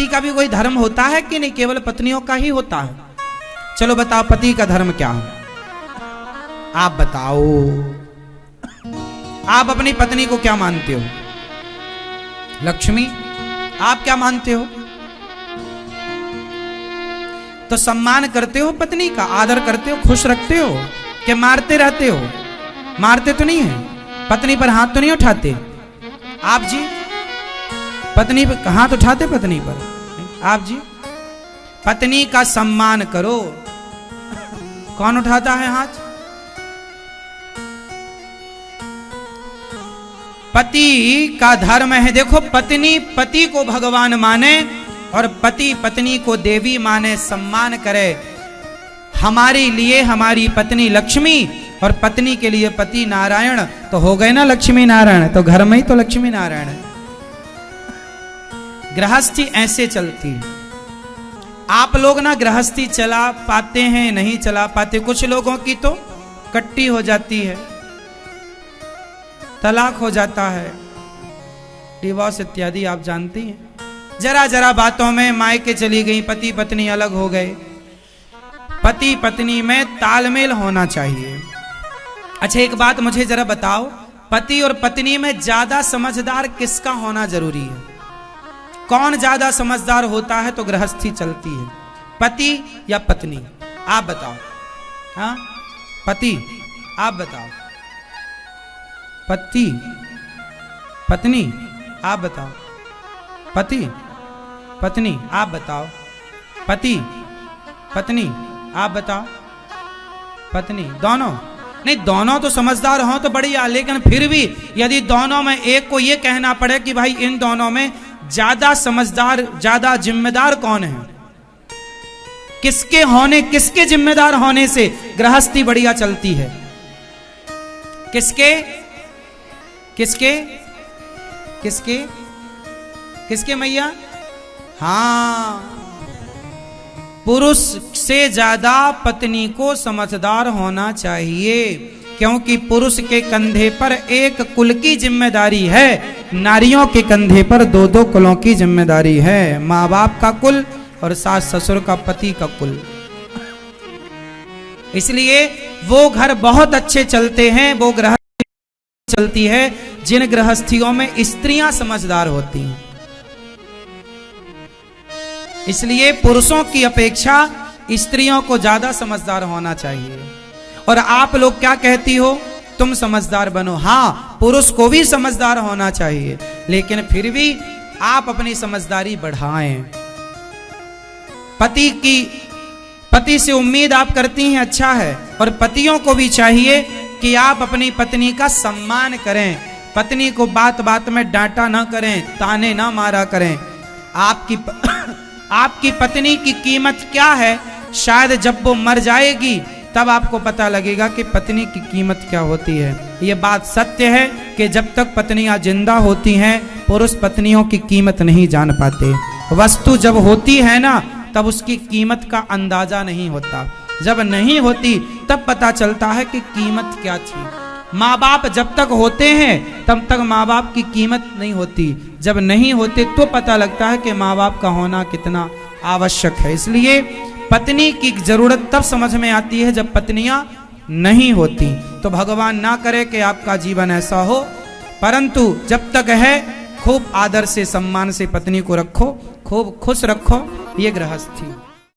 का भी कोई धर्म होता है कि नहीं, केवल पत्नियों का ही होता है? चलो बताओ पति का धर्म क्या है, आप बताओ। आप अपनी पत्नी को क्या मानते हो? लक्ष्मी। आप क्या मानते हो? तो सम्मान करते हो पत्नी का, आदर करते हो, खुश रखते हो कि मारते रहते हो? मारते तो नहीं है, पत्नी पर हाथ तो नहीं उठाते आप जी? पत्नी पर हाथ उठाते पत्नी पर आप जी? पत्नी का सम्मान करो। कौन उठाता है हाथ? पति का धर्म है, देखो पत्नी पति को भगवान माने और पति पत्नी को देवी माने, सम्मान करे। हमारे लिए हमारी पत्नी लक्ष्मी और पत्नी के लिए पति नारायण, तो हो गए ना लक्ष्मी नारायण, तो घर में ही तो लक्ष्मी नारायण है। गृहस्थी ऐसे चलती। आप लोग ना गृहस्थी चला पाते हैं, नहीं चला पाते। कुछ लोगों की तो कट्टी हो जाती है, तलाक हो जाता है, डिवोर्स इत्यादि आप जानती हैं। जरा जरा बातों में मायके चली गई, पति पत्नी अलग हो गए। पति पत्नी में तालमेल होना चाहिए। अच्छा एक बात मुझे जरा बताओ, पति और पत्नी में ज्यादा समझदार किसका होना जरूरी है? कौन ज्यादा समझदार होता है तो गृहस्थी चलती है, पति या पत्नी? आप बताओ। हाँ पति, आप बताओ। पति पत्नी, आप बताओ। पति पत्नी, आप बताओ। पति पत्नी, आप बताओ। पत्नी, दोनों? नहीं, दोनों तो समझदार हों तो बढ़िया, लेकिन फिर भी यदि दोनों में एक को यह कहना पड़े कि भाई इन दोनों में ज्यादा समझदार, ज्यादा जिम्मेदार कौन है, किसके जिम्मेदार होने से गृहस्थी बढ़िया चलती है? किसके किसके किसके किसके मैया? हाँ, पुरुष से ज्यादा पत्नी को समझदार होना चाहिए, क्योंकि पुरुष के कंधे पर एक कुल की जिम्मेदारी है, नारियों के कंधे पर दो दो कुलों की जिम्मेदारी है। माँ बाप का कुल और सास ससुर का, पति का कुल। इसलिए वो घर बहुत अच्छे चलते हैं, वो गृहस्थी चलती है जिन गृहस्थियों में स्त्रियां समझदार होती हैं। इसलिए पुरुषों की अपेक्षा स्त्रियों को ज्यादा समझदार होना चाहिए। और आप लोग क्या कहती हो, तुम समझदार बनो। हाँ, पुरुष को भी समझदार होना चाहिए, लेकिन फिर भी आप अपनी समझदारी बढ़ाएं। पति से उम्मीद आप करती हैं, अच्छा है, और पतियों को भी चाहिए कि आप अपनी पत्नी का सम्मान करें, पत्नी को बात बात में डांटा ना करें, ताने ना मारा करें। आपकी पत्नी की कीमत क्या है, शायद जब वो मर जाएगी तब आपको पता लगेगा कि पत्नी की कीमत क्या होती है। ये बात सत्य है कि जब तक पत्नियां जिंदा होती हैं, पुरुष पत्नियों की कीमत नहीं जान पाते। वस्तु जब होती है ना, तब उसकी कीमत का अंदाजा नहीं होता, जब नहीं होती तब पता चलता है कि कीमत क्या थी। माँ बाप जब तक होते हैं तब तक माँ बाप की कीमत नहीं होती, जब नहीं होते तो पता लगता है कि माँ बाप का होना कितना आवश्यक है। इसलिए पत्नी की जरूरत तब समझ में आती है जब पत्नियां नहीं होती। तो भगवान ना करे कि आपका जीवन ऐसा हो, परंतु जब तक है खूब आदर से सम्मान से पत्नी को रखो, खूब खुश रखो, ये गृहस्थी।